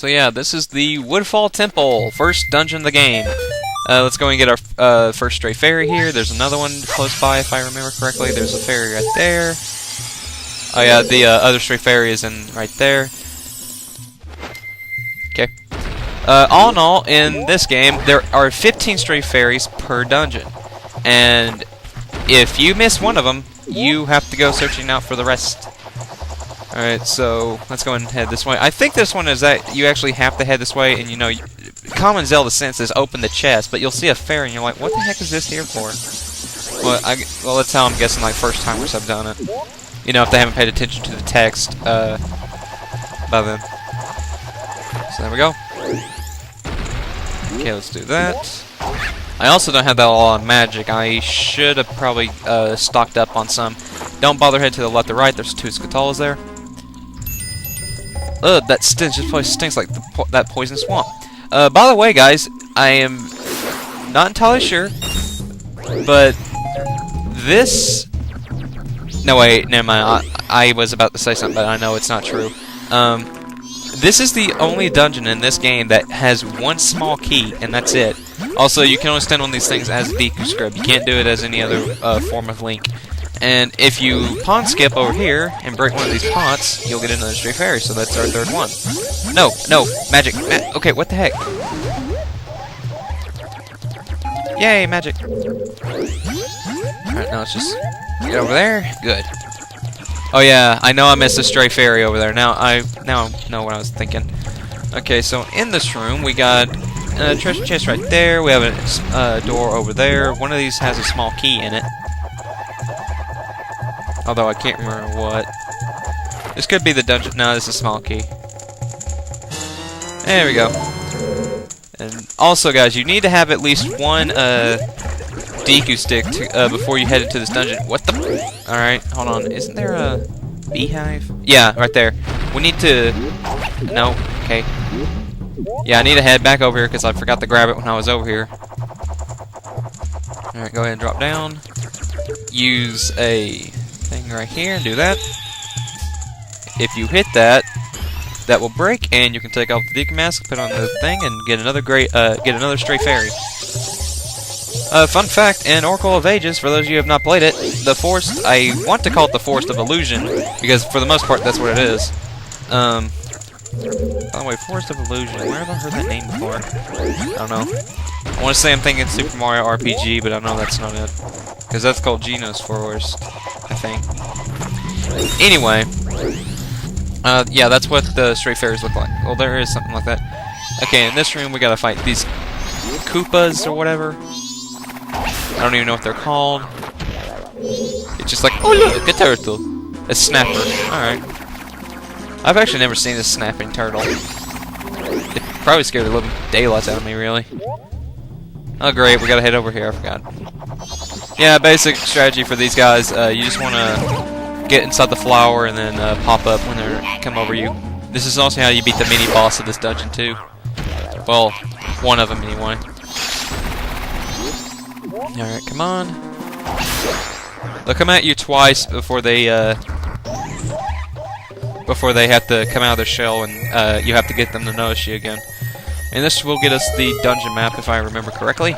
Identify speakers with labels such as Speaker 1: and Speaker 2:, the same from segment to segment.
Speaker 1: So yeah, this is the Woodfall Temple, first dungeon of the game. Let's go and get our first stray fairy here. There's another one close by, if I remember correctly. There's a fairy right there. Oh yeah, the other stray fairy is in right there. Okay. All in all, in this game, there are 15 stray fairies per dungeon. And if you miss one of them, you have to go searching out for the rest. Alright, so let's go and head this way. I think this one is that you actually have to head this way, and you know, common Zelda sense is open the chest, but you'll see a fairy and you're like, what the heck is this here for? Well, that's how I'm guessing, like, first timers have done it. You know, if they haven't paid attention to the text, by then. So there we go. Okay, let's do that. I also don't have that all on magic. I should have probably stocked up on some. Don't bother head to the left or right. There's 2 Skatalas there. Ugh, that stench. This place stinks like that poison swamp. By the way, guys, I am not entirely sure, but this... No, wait, never mind. I was about to say something, but I know it's not true. This is the only dungeon in this game that has 1 small key, and that's it. Also, you can only stand on these things as a Deku Scrub. You can't do it as any other form of Link. And if you pawn skip over here and break one of these pots, you'll get another stray fairy, so that's our 3rd one. No, magic. Okay, what the heck? Yay, magic. Alright, now let's just get over there. Good. Oh yeah, I know I missed a stray fairy over there. Now I know what I was thinking. Okay, so in this room, we got a treasure chest right there. We have a door over there. One of these has a small key in it. Although I can't remember what. This could be the dungeon. No, this is a small key. There we go. And also, guys, you need to have at least 1 Deku stick to, before you head into this dungeon. What the? Alright, hold on. Isn't there a beehive? Yeah, right there. We need to... No, okay. Yeah, I need to head back over here because I forgot to grab it when I was over here. Alright, go ahead and drop down. Use a thing right here and do that. If you hit that, that will break, and you can take off the Deku mask, put on the thing, and get another stray fairy. Fun fact, in Oracle of Ages, for those of you who have not played it, the Forest, I want to call it the Forest of Illusion, because for the most part that's what it is. By the way, Forest of Illusion, where have I heard that name before? I don't know. I want to say I'm thinking Super Mario RPG, but I know that's not it. Because that's called Geno's Forest, I think. Anyway, yeah, that's what the stray fairies look like. Well, there is something like that. Okay, in this room we gotta fight these Koopas or whatever. I don't even know what they're called. It's just like, oh look, a turtle. A snapper. Alright. I've actually never seen a snapping turtle. It probably scared the living daylights out of me, really. Oh great, we gotta head over here, I forgot. Yeah, basic strategy for these guys, you just wanna get inside the flower and then pop up when they come over you. This is also how you beat the mini-boss of this dungeon too. Well, one of them anyway. Alright, come on. They'll come at you twice before they have to come out of their shell, and you have to get them to notice you again. And this will get us the dungeon map, if I remember correctly.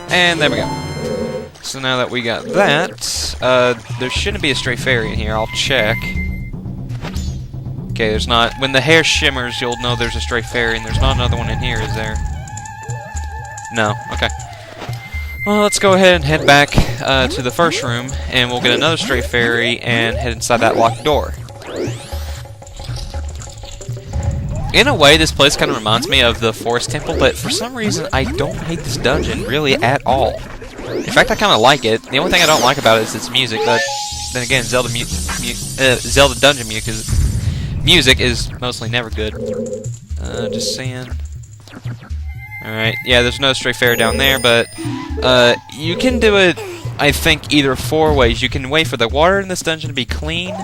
Speaker 1: And there we go. So now that we got that, there shouldn't be a stray fairy in here. I'll check. Okay, there's not. When the hair shimmers, you'll know there's a stray fairy, and there's not another one in here, is there? No. Okay. Well, let's go ahead and head back to the first room, and we'll get another stray fairy and head inside that locked door. In a way, this place kind of reminds me of the Forest Temple, but for some reason, I don't hate this dungeon really at all. In fact, I kind of like it. The only thing I don't like about it is its music, but then again, Zelda dungeon music is mostly never good. Just saying. Alright, yeah, there's no stray fairy down there, but you can do it, I think, either 4 ways. You can wait for the water in this dungeon to be clean.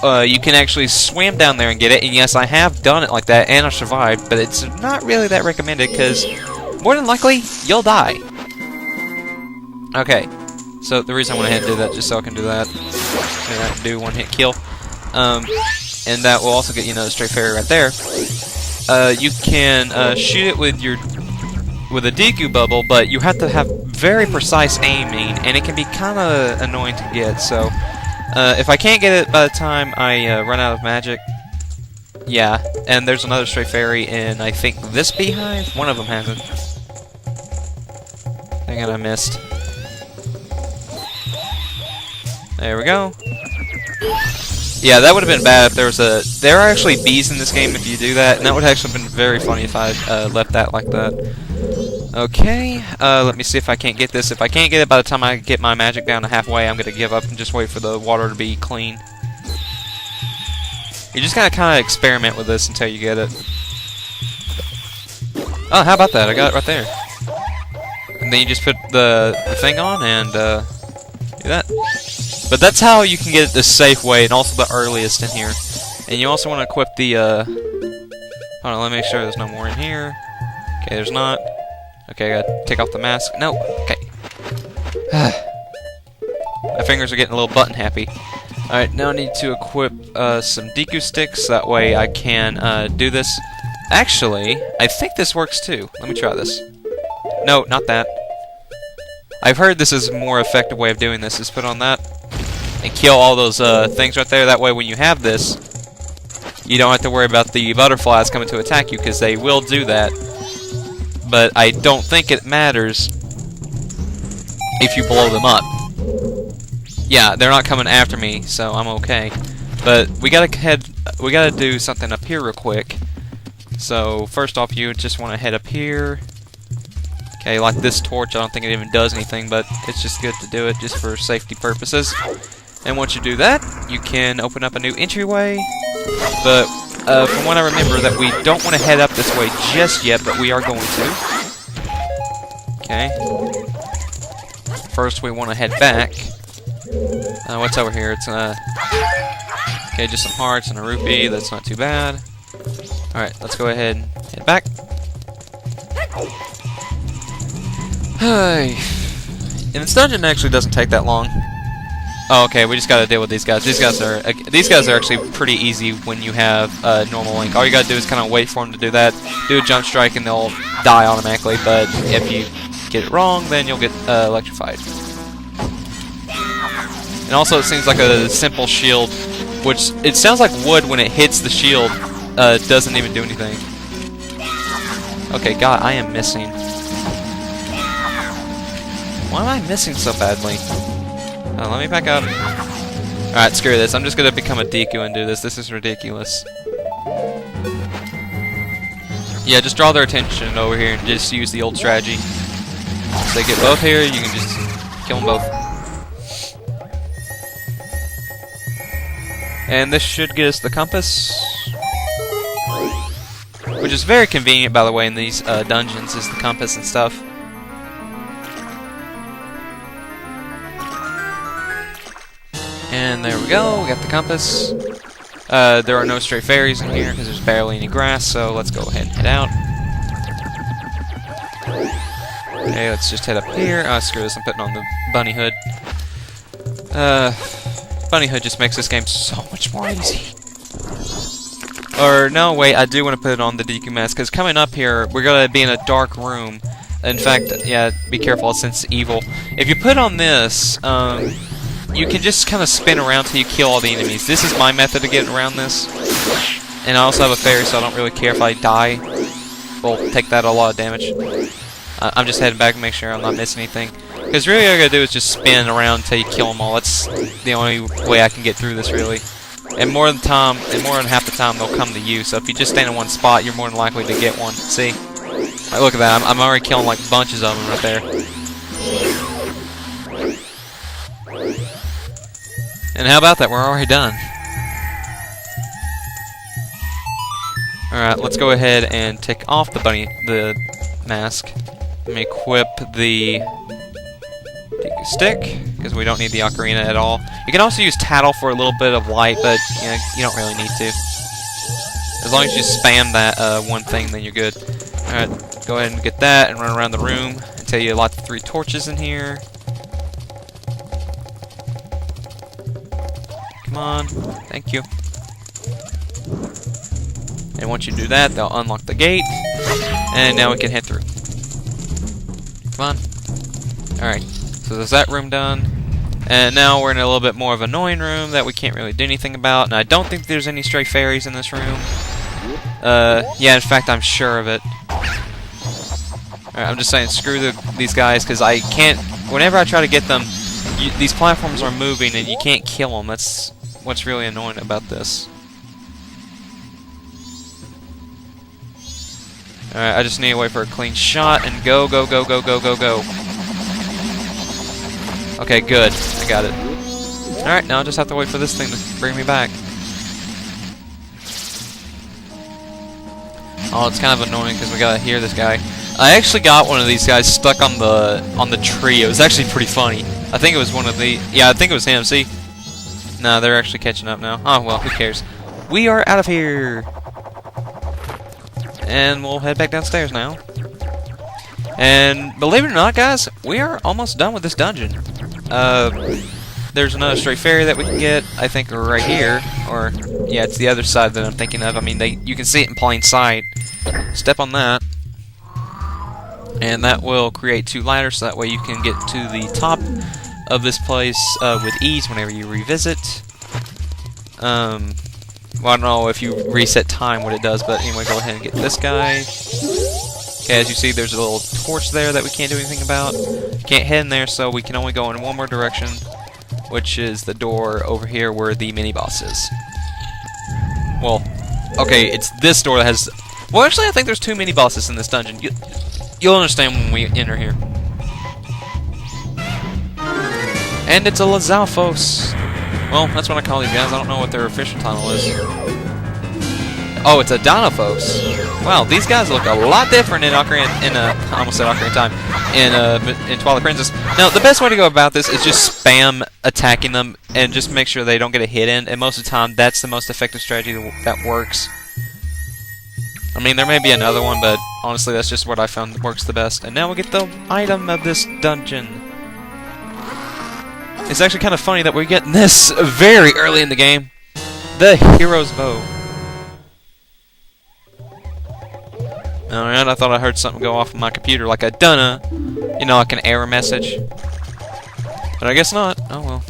Speaker 1: You can actually swim down there and get it, and yes, I have done it like that, and I survived, but it's not really that recommended, because more than likely, you'll die. Okay, So the reason I went ahead and did that, just so I can do that. Do one hit kill. And that will also get you another stray fairy right there. You can shoot it with a Deku bubble, but you have to have very precise aiming, and it can be kind of annoying to get. So if I can't get it by the time I run out of magic, yeah. And there's another stray fairy in, I think, this beehive. One of them has it. Dang it, I missed. There we go. Yeah, that would have been bad if there was a... There are actually bees in this game if you do that, and that would have actually been very funny if I left that like that. Okay, let me see if I can't get this. If I can't get it by the time I get my magic down to halfway, I'm going to give up and just wait for the water to be clean. You just gotta kind of experiment with this until you get it. Oh, how about that? I got it right there. And then you just put the thing on and do that. But that's how you can get it the safe way and also the earliest in here. And you also want to equip the... Hold on, let me make sure there's no more in here. Okay, there's not. Okay, I gotta take off the mask. No, okay. My fingers are getting a little button happy. Alright, now I need to equip some Deku sticks, that way I can do this. Actually, I think this works too. Let me try this. No, not that. I've heard this is a more effective way of doing this, is put on that and kill all those things right there. That way when you have this, you don't have to worry about the butterflies coming to attack you, because they will do that. But I don't think it matters if you blow them up. Yeah, they're not coming after me, so I'm okay. But we gotta do something up here real quick. So first off, you just want to head up here. Okay, like this torch, I don't think it even does anything, but it's just good to do it just for safety purposes. And once you do that, you can open up a new entryway. But from what I remember, that we don't want to head up this way just yet, but we are going to. Okay. First, we want to head back. What's over here? It's okay, just some hearts and a rupee. That's not too bad. Alright, let's go ahead and head back. And this dungeon actually doesn't take that long. Oh, okay, we just gotta deal with these guys. These guys are actually pretty easy when you have normal Link. All you gotta do is kind of wait for them to do that, do a jump strike, and they'll die automatically. But if you get it wrong, then you'll get electrified. And also, it seems like a simple shield, which it sounds like wood when it hits the shield doesn't even do anything. Okay, God, I am missing. Why am I missing so badly? Let me back up. Alright, screw this. I'm just gonna become a Deku and do this. This is ridiculous. Yeah, just draw their attention over here and just use the old strategy. If they get both here, you can just kill them both. And this should get us the compass. Which is very convenient, by the way, in these dungeons, is the compass and stuff. And there we go, we got the compass. There are no stray fairies in here because there's barely any grass, so let's go ahead and head out. Okay, let's just head up here. Oh, screw this, I'm putting on the bunny hood. Bunny hood just makes this game so much more easy. Or, no, wait, I do want to put it on the Deku mask, because coming up here, we're going to be in a dark room. In fact, yeah, be careful, it's sense evil. If you put on this, you can just kind of spin around till you kill all the enemies. This is my method of getting around this. And I also have a fairy, so I don't really care if I die. We'll take that a lot of damage. I'm just heading back to make sure I'm not missing anything. Because really all I gotta do is just spin around until you kill them all. That's the only way I can get through this, really. And more than half the time, they'll come to you. So if you just stand in one spot, you're more than likely to get one. See? Like, look at that. I'm already killing like bunches of them right there. And how about that? We're already done. Alright, let's go ahead and take off the mask. Let me equip the Deku stick, because we don't need the ocarina at all. You can also use Tattle for a little bit of light, but you know, you don't really need to. As long as you spam that one thing, then you're good. Alright, go ahead and get that and run around the room until you light the 3 torches in here. Come on. Thank you. And once you do that, they'll unlock the gate. And now we can head through. Come on. Alright. So there's that room done. And now we're in a little bit more of an annoying room that we can't really do anything about. And I don't think there's any stray fairies in this room. Yeah, in fact, I'm sure of it. Alright, I'm just saying, screw these guys, because I can't... Whenever I try to get them, these platforms are moving, and you can't kill them. That's what's really annoying about this. Alright, I just need to wait for a clean shot, and go, go, go, go, go, go, go. Okay, good. I got it. Alright, now I just have to wait for this thing to bring me back. Oh, it's kind of annoying because we gotta hear this guy. I actually got one of these guys stuck on the tree. It was actually pretty funny. I think it was one of the... Yeah, I think it was him. See? No, they're actually catching up now. Oh, well, who cares? We are out of here! And we'll head back downstairs now. And believe it or not, guys, we are almost done with this dungeon. There's another stray fairy that we can get, I think, right here. Or, yeah, it's the other side that I'm thinking of. I mean, you can see it in plain sight. Step on that. And that will create 2 ladders, so that way you can get to the top of this place with ease whenever you revisit. Well, I don't know if you reset time what it does, but anyway, go ahead and get this guy. Okay, as you see, there's a little torch there that we can't do anything about. You can't head in there, so we can only go in one more direction, which is the door over here where the mini-boss is. Well, okay, it's this door that has... Well, actually, I think there's 2 mini-bosses in this dungeon. You'll understand when we enter here. And it's a Lazalfos. Well, that's what I call these guys. I don't know what their official title is. Oh, it's a Dinophos. Wow, these guys look a lot different in I almost said Ocarina of Time. In Twilight Princess. Now, the best way to go about this is just spam attacking them and just make sure they don't get a hit in. And most of the time, that's the most effective strategy that works. I mean, there may be another one, but honestly, that's just what I found works the best. And now we get the item of this dungeon. It's actually kind of funny that we're getting this very early in the game. The Hero's Bow. Alright, I thought I heard something go off on my computer like a dunna. You know, like an error message. But I guess not. Oh well.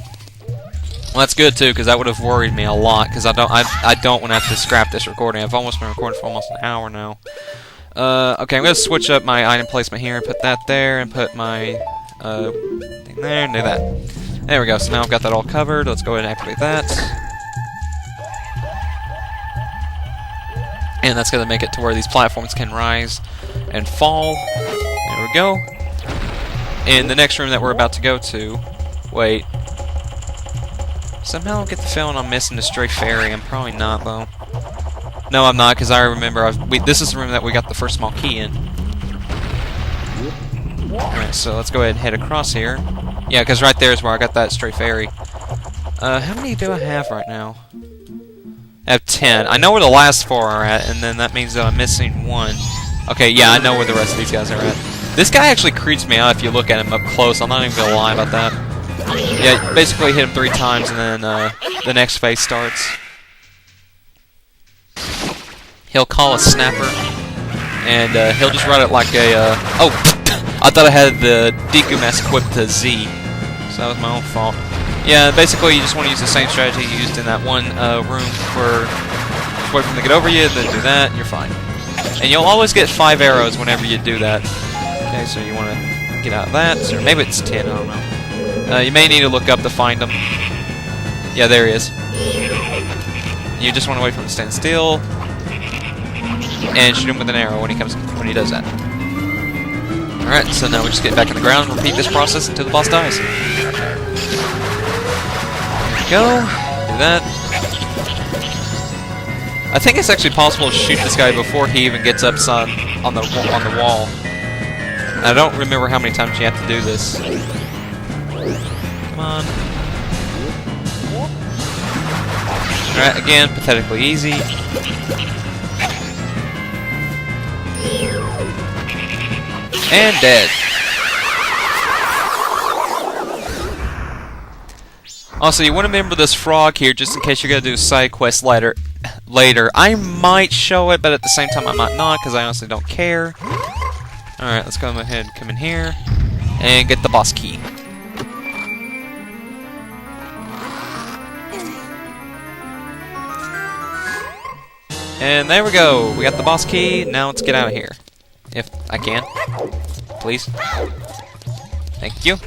Speaker 1: Well, that's good too, because that would have worried me a lot. Because I don't want to have to scrap this recording. I've almost been recording for almost an hour now. Okay, I'm gonna switch up my item placement here and put that there, and put my thing there, and do that. There we go. So now I've got that all covered. Let's go ahead and activate that. And that's gonna make it to where these platforms can rise and fall. There we go. In the next room that we're about to go to, wait. Somehow I get the feeling I'm missing the stray fairy. I'm probably not, though. No, I'm not, because I remember this is the room that we got the first small key in. Alright, so let's go ahead and head across here. Yeah, because right there is where I got that stray fairy. How many do I have right now? I have 10. I know where the last 4 are at, and then that means that I'm missing 1. Okay, yeah, I know where the rest of these guys are at. This guy actually creeps me out if you look at him up close. I'm not even gonna lie about that. Yeah, basically hit him 3 times, and then the next phase starts. He'll call a snapper, and he'll just run it like a... oh, I thought I had the Deku Mask equipped to Z, so that was my own fault. Yeah, basically you just want to use the same strategy you used in that one room for... Just wait for them to get over you, then do that, and you're fine. And you'll always get 5 arrows whenever you do that. Okay, so you want to get out of that, or maybe it's 10, I don't know. You may need to look up to find him. Yeah, there he is. You just want to wait for him to stand still, and shoot him with an arrow when he does that. Alright, so now we just get back on the ground and repeat this process until the boss dies. There we go. Do that. I think it's actually possible to shoot this guy before he even gets up on the wall. And I don't remember how many times you have to do this. Come on. Alright, again, pathetically easy. And dead. Also, you want to remember this frog here, just in case you're going to do a side quest later. I might show it, but at the same time I might not, because I honestly don't care. Alright, let's go ahead and come in here, and get the boss key. And there we go, we got the boss key. Now let's get out of here. If I can. Please. Thank you.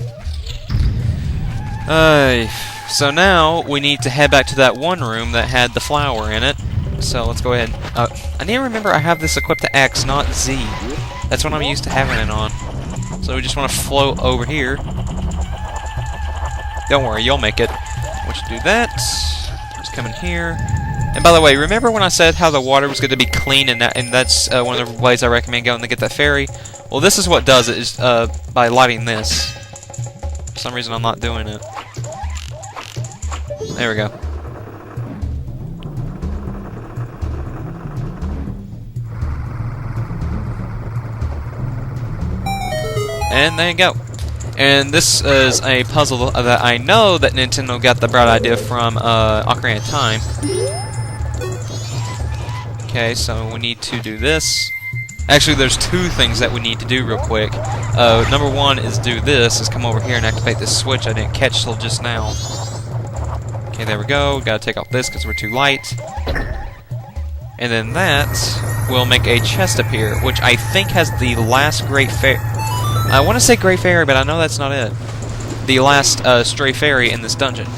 Speaker 1: So now we need to head back to that one room that had the flower in it. So let's go ahead. I need to remember I have this equipped to X, not Z. That's what I'm used to having it on. So we just want to float over here. Don't worry, you'll make it. Once you do that, just come in here. And by the way, remember when I said how the water was going to be clean, and that's one of the ways I recommend going to get that fairy? Well, this is what does it, is by lighting this. For some reason I'm not doing it. There we go. And there you go. And this is a puzzle that I know that Nintendo got the bright idea from Ocarina of Time. Okay, so we need to do this. Actually, there's two things that we need to do real quick. Number one is do this, is come over here and activate this switch I didn't catch till just now. Okay, there we go. Gotta take off this because we're too light. And then that will make a chest appear, which I think has the last Great Fairy. I want to say Great Fairy, but I know that's not it. The last stray fairy in this dungeon. Okay,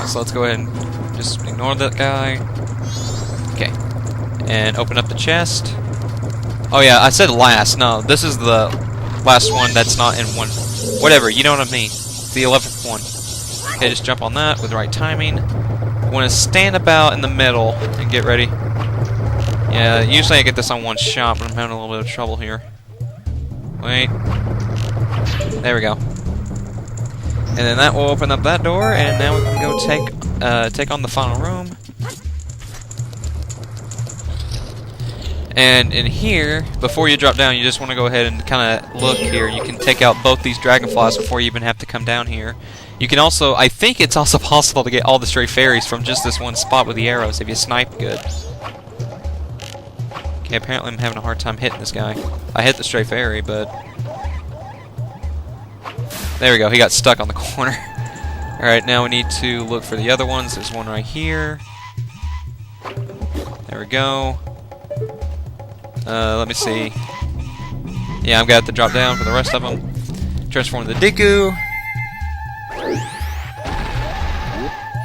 Speaker 1: so let's go ahead and just ignore that guy. Okay. And open up the chest. Oh yeah, I said last. No, this is the last one that's not in one. Whatever, you know what I mean. It's the 11th one. Okay, just jump on that with the right timing. I want to stand about in the middle and get ready. Yeah, usually I get this on one shot, but I'm having a little bit of trouble here. Wait. There we go. And then that will open up that door, and now we can go take on the final room. And in here, before you drop down, you just want to go ahead and kind of look here. You can take out both these dragonflies before you even have to come down here. You can also, I think it's also possible to get all the stray fairies from just this one spot with the arrows if you snipe good. Okay, apparently I'm having a hard time hitting this guy. I hit the stray fairy, but... There we go, he got stuck on the corner. Alright, now we need to look for the other ones. There's one right here. There we go. Let me see. Yeah, I'm gonna have to drop down for the rest of them. Transform the Deku.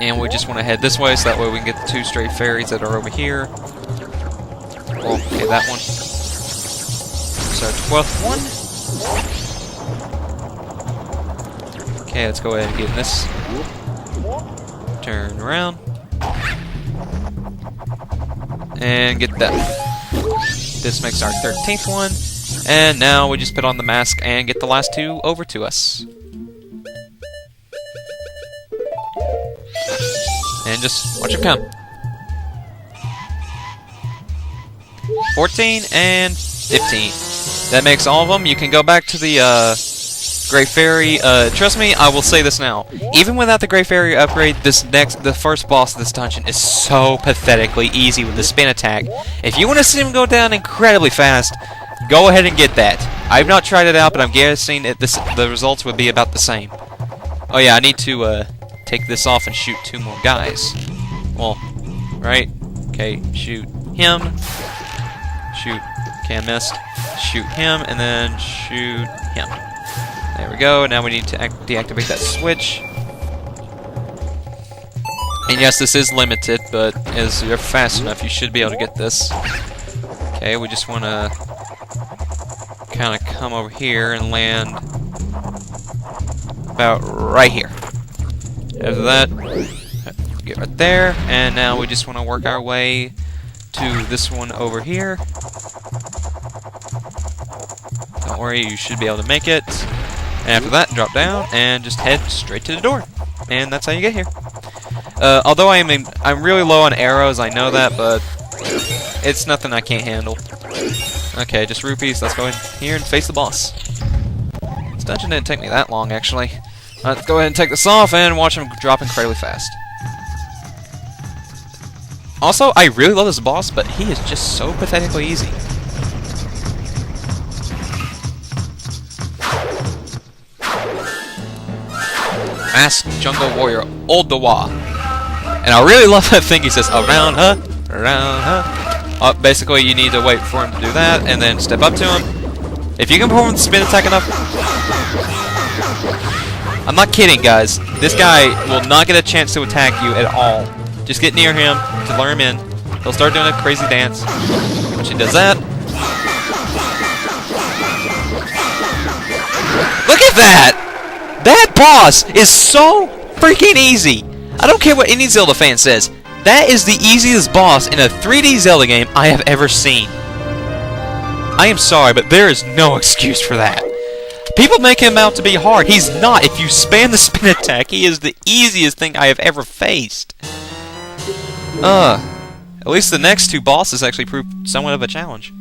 Speaker 1: And we just want to head this way, so that way we can get the two stray fairies that are over here. Oh, okay, that one. So, 12th one. Okay, let's go ahead and get in this. Turn around. And get that. This makes our 13th one. And now we just put on the mask and get the last two over to us. And just watch them come. 14 and 15. That makes all of them. You can go back to the Great Fairy. Trust me, I will say this now. Even without the Great Fairy upgrade, the first boss of this dungeon is so pathetically easy with the spin attack. If you want to see him go down incredibly fast, go ahead and get that. I've not tried it out, but I'm guessing the results would be about the same. Oh yeah, I need to take this off and shoot two more guys. Well, right? Okay, shoot him. Shoot. Okay, I missed. Shoot him, and then shoot him. There we go. Now we need to deactivate that switch. And yes, this is limited, but as you're fast enough, you should be able to get this. Okay, we just want to kind of come over here and land about right here. After that, get right there, and now we just want to work our way to this one over here. Don't worry, you should be able to make it. And after that, drop down and just head straight to the door. And that's how you get here. Although I'm really low on arrows, I know that, but it's nothing I can't handle. Okay, just rupees. Let's go in here and face the boss. This dungeon didn't take me that long, actually. Let's go ahead and take this off and watch him drop incredibly fast. Also, I really love this boss, but he is just so pathetically easy. Masked Jungle Warrior Old Dawa. And I really love that thing he says, around her, around her. Basically, you need to wait for him to do that, and then step up to him. If you can perform the spin attack enough... I'm not kidding, guys. This guy will not get a chance to attack you at all. Just get near him to lure him in. He'll start doing a crazy dance. Once he does that... Look at that! That boss is so freaking easy! I don't care what any Zelda fan says. That is the easiest boss in a 3D Zelda game I have ever seen. I am sorry, but there is no excuse for that. People make him out to be hard. He's not. If you spam the spin attack, he is the easiest thing I have ever faced. At least the next two bosses actually proved somewhat of a challenge.